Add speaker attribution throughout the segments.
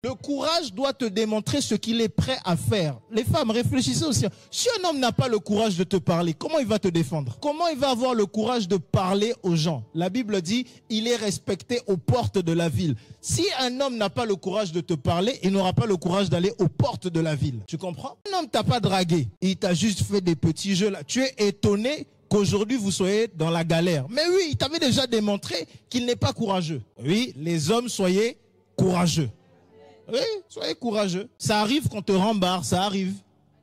Speaker 1: Le courage doit te démontrer ce qu'il est prêt à faire. Les femmes, réfléchissez aussi. Si un homme n'a pas le courage de te parler, comment il va te défendre? Comment il va avoir le courage de parler aux gens? La Bible dit, il est respecté aux portes de la ville. Si un homme n'a pas le courage de te parler, il n'aura pas le courage d'aller aux portes de la ville. Tu comprends? Un homme t'a pas dragué. Il t'a juste fait des petits jeux là. Tu es étonné qu'aujourd'hui vous soyez dans la galère. Mais oui, il t'avait déjà démontré qu'il n'est pas courageux. Oui, les hommes, soyez courageux. Oui, soyez courageux. Ça arrive qu'on te rembarre, ça arrive.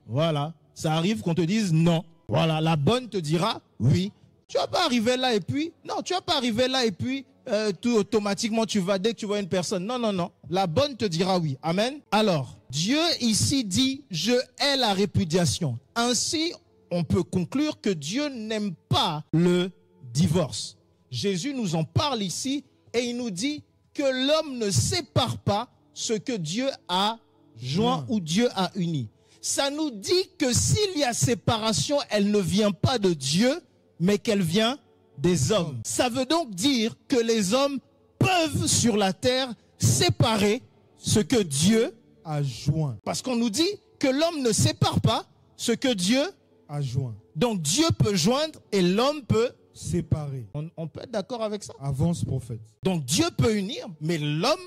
Speaker 1: Voilà. Ça arrive qu'on te dise non. Voilà, la bonne te dira oui. Tu vas pas arriver là et puis, non, tu vas pas arriver là et puis, tout automatiquement tu vas, dès que tu vois une personne. Non, non, non. La bonne te dira oui. Amen. Alors, Dieu ici dit, je hais la répudiation. Ainsi, on peut conclure que Dieu n'aime pas le divorce. Jésus nous en parle ici et il nous dit que l'homme ne sépare pas ce que Dieu a joint ou Dieu a uni. Ça nous dit que s'il y a séparation, elle ne vient pas de Dieu, mais qu'elle vient des hommes. Ça veut donc dire que les hommes peuvent sur la terre séparer ce que Dieu
Speaker 2: a joint.
Speaker 1: Parce qu'on nous dit que l'homme ne sépare pas ce que Dieu
Speaker 2: a joint.
Speaker 1: Donc Dieu peut joindre et l'homme peut
Speaker 2: séparer.
Speaker 1: On peut être d'accord avec ça?
Speaker 2: Avance, prophète.
Speaker 1: Donc Dieu peut unir, mais l'homme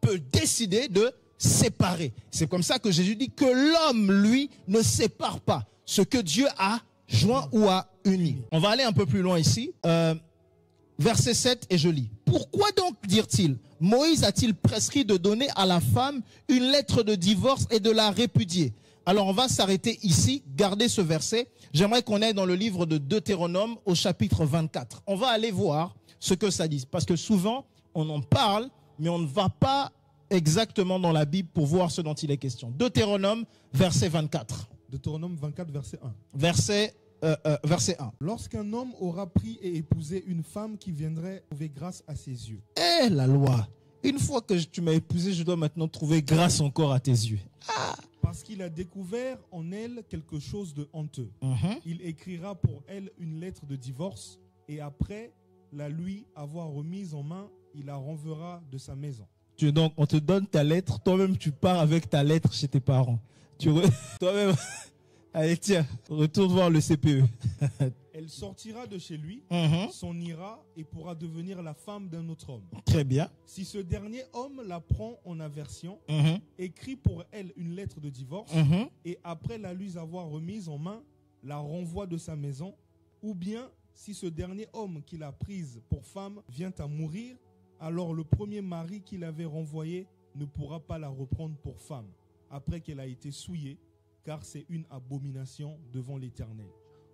Speaker 1: peut décider de séparer. C'est comme ça que Jésus dit que l'homme, lui, ne sépare pas ce que Dieu a joint ou a uni. On va aller un peu plus loin ici. Verset 7 et je lis. Pourquoi donc, dirent-ils, Moïse a-t-il prescrit de donner à la femme une lettre de divorce et de la répudier? Alors on va s'arrêter ici, garder ce verset. J'aimerais qu'on aille dans le livre de Deutéronome au chapitre 24. On va aller voir ce que ça dit. Parce que souvent, on en parle, mais on ne va pas exactement dans la Bible pour voir ce dont il est question. Deutéronome, verset 24.
Speaker 2: Deutéronome 24, verset 1.
Speaker 1: Verset 1.
Speaker 2: Lorsqu'un homme aura pris et épousé une femme qui viendrait trouver grâce à ses yeux.
Speaker 1: Eh, la loi. Une fois que tu m'as épousé, je dois maintenant trouver grâce encore à tes yeux. Ah.
Speaker 2: Parce qu'il a découvert en elle quelque chose de honteux. Il écrira pour elle une lettre de divorce et après la lui avoir remise en main, il la renverra de sa maison.
Speaker 1: Donc, on te donne ta lettre, toi-même tu pars avec ta lettre chez tes parents. Toi-même, allez tiens, retourne voir le CPE.
Speaker 2: Elle sortira de chez lui, s'en ira et pourra devenir la femme d'un autre homme.
Speaker 1: Très bien.
Speaker 2: Si ce dernier homme la prend en aversion, écrit pour elle une lettre de divorce et après la lui avoir remise en main, la renvoie de sa maison, ou bien si ce dernier homme qui l'a prise pour femme vient à mourir, alors le premier mari qui l'avait renvoyée ne pourra pas la reprendre pour femme après qu'elle a été souillée, car c'est une abomination devant l'Éternel.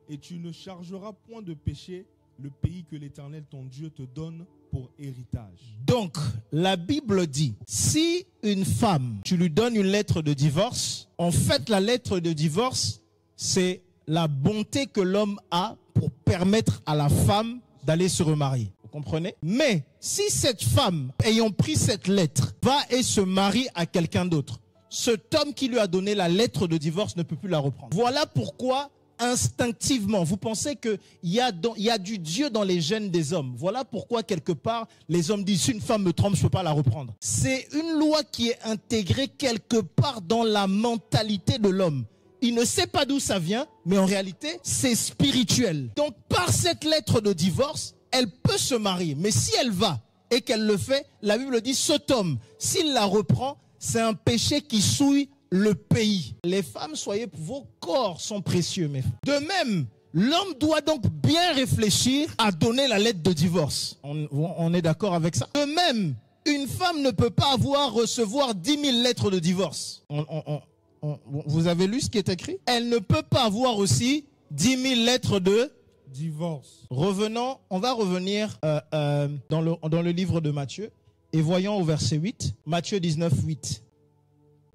Speaker 2: Et tu ne chargeras point de péché le pays que l'Éternel ton Dieu te donne pour héritage.
Speaker 1: Donc, la Bible dit, si une femme, tu lui donnes une lettre de divorce, en fait, la lettre de divorce, c'est la bonté que l'homme a pour permettre à la femme d'aller se remarier. Vous comprenez? Mais si cette femme, ayant pris cette lettre, va et se marie à quelqu'un d'autre, cet homme qui lui a donné la lettre de divorce ne peut plus la reprendre. Voilà pourquoi, instinctivement, vous pensez qu'il y a du Dieu dans les gènes des hommes. Voilà pourquoi, quelque part, les hommes disent, si une femme me trompe, je ne peux pas la reprendre. C'est une loi qui est intégrée quelque part dans la mentalité de l'homme. Il ne sait pas d'où ça vient, mais en réalité, c'est spirituel. Donc, par cette lettre de divorce, elle peut se marier. Mais si elle va et qu'elle le fait, la Bible dit, cet homme, s'il la reprend, c'est un péché qui souille le pays. Les femmes, soyez, vos corps sont précieux, mes femmes. De même, l'homme doit donc bien réfléchir à donner la lettre de divorce. On est d'accord avec ça? De même, une femme ne peut pas recevoir 10 000 lettres de divorce. Vous avez lu ce qui est écrit? Elle ne peut pas avoir aussi 10 000 lettres de
Speaker 2: divorce.
Speaker 1: Revenons, on va revenir dans le livre de Matthieu et voyons au verset 8, Matthieu 19, 8.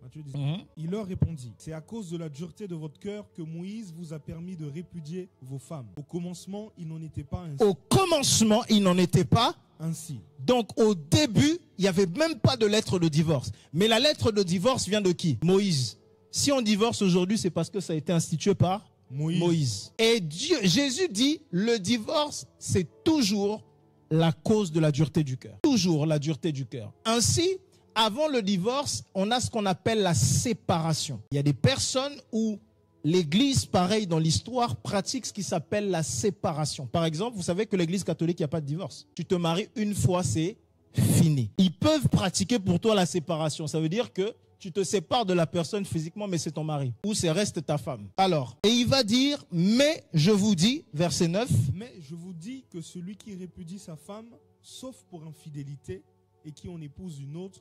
Speaker 2: Matthieu 19. Il leur répondit, c'est à cause de la dureté de votre cœur que Moïse vous a permis de répudier vos femmes. Au commencement, il n'en était pas ainsi.
Speaker 1: Au commencement, il n'en était pas
Speaker 2: ainsi.
Speaker 1: Donc au début, il n'y avait même pas de lettre de divorce. Mais la lettre de divorce vient de qui? Moïse. Si on divorce aujourd'hui, c'est parce que ça a été institué par Moïse. Et Jésus dit, le divorce, c'est toujours la cause de la dureté du cœur. Toujours la dureté du cœur. Ainsi, avant le divorce, on a ce qu'on appelle la séparation. Il y a des personnes où l'Église, pareil dans l'histoire, pratique ce qui s'appelle la séparation. Par exemple, vous savez que l'Église catholique, il n'y a pas de divorce. Tu te maries une fois, c'est fini. Ils peuvent pratiquer pour toi la séparation. Ça veut dire que tu te sépares de la personne physiquement, mais c'est ton mari. Ou c'est reste ta femme. Alors, et il va dire, mais je vous dis, verset 9.
Speaker 2: Mais je vous dis que celui qui répudie sa femme, sauf pour infidélité, et qui en épouse une autre,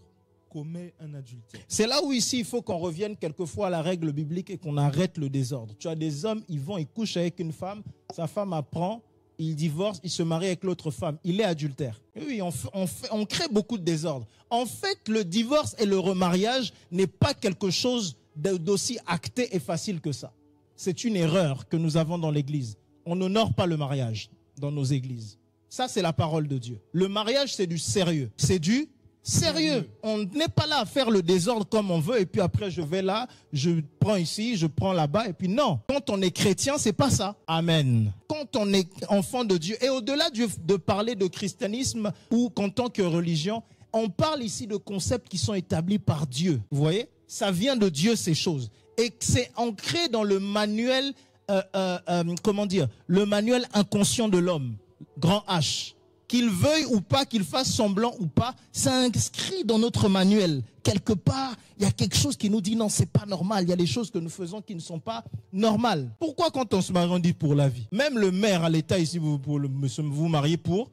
Speaker 2: commet un adultère.
Speaker 1: C'est là où ici il faut qu'on revienne quelquefois à la règle biblique et qu'on arrête le désordre. Tu as des hommes, ils vont, ils couchent avec une femme, sa femme apprend, il divorce, il se marie avec l'autre femme, il est adultère. Oui, on crée beaucoup de désordre. En fait, le divorce et le remariage n'est pas quelque chose d'aussi acté et facile que ça. C'est une erreur que nous avons dans l'Église. On n'honore pas le mariage dans nos églises. Ça, c'est la parole de Dieu. Le mariage, c'est du sérieux. C'est du sérieux. On n'est pas là à faire le désordre comme on veut et puis après je vais là, je prends ici, je prends là-bas et puis non. Quand on est chrétien, c'est pas ça. Amen. Quand on est enfant de Dieu et au-delà de parler de christianisme ou qu'en tant que religion, on parle ici de concepts qui sont établis par Dieu. Vous voyez? Ça vient de Dieu ces choses et c'est ancré dans le manuel, le manuel inconscient de l'homme, grand H. Qu'il veuille ou pas, qu'il fasse semblant ou pas, c'est inscrit dans notre manuel. Quelque part, il y a quelque chose qui nous dit non, c'est pas normal. Il y a des choses que nous faisons qui ne sont pas normales. Pourquoi quand on se marie, on dit pour la vie? Même le maire à l'État ici, vous mariez pour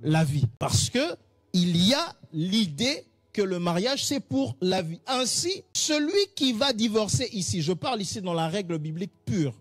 Speaker 1: la vie. Parce que il y a l'idée que le mariage, c'est pour la vie. Ainsi, celui qui va divorcer ici, je parle ici dans la règle biblique pure,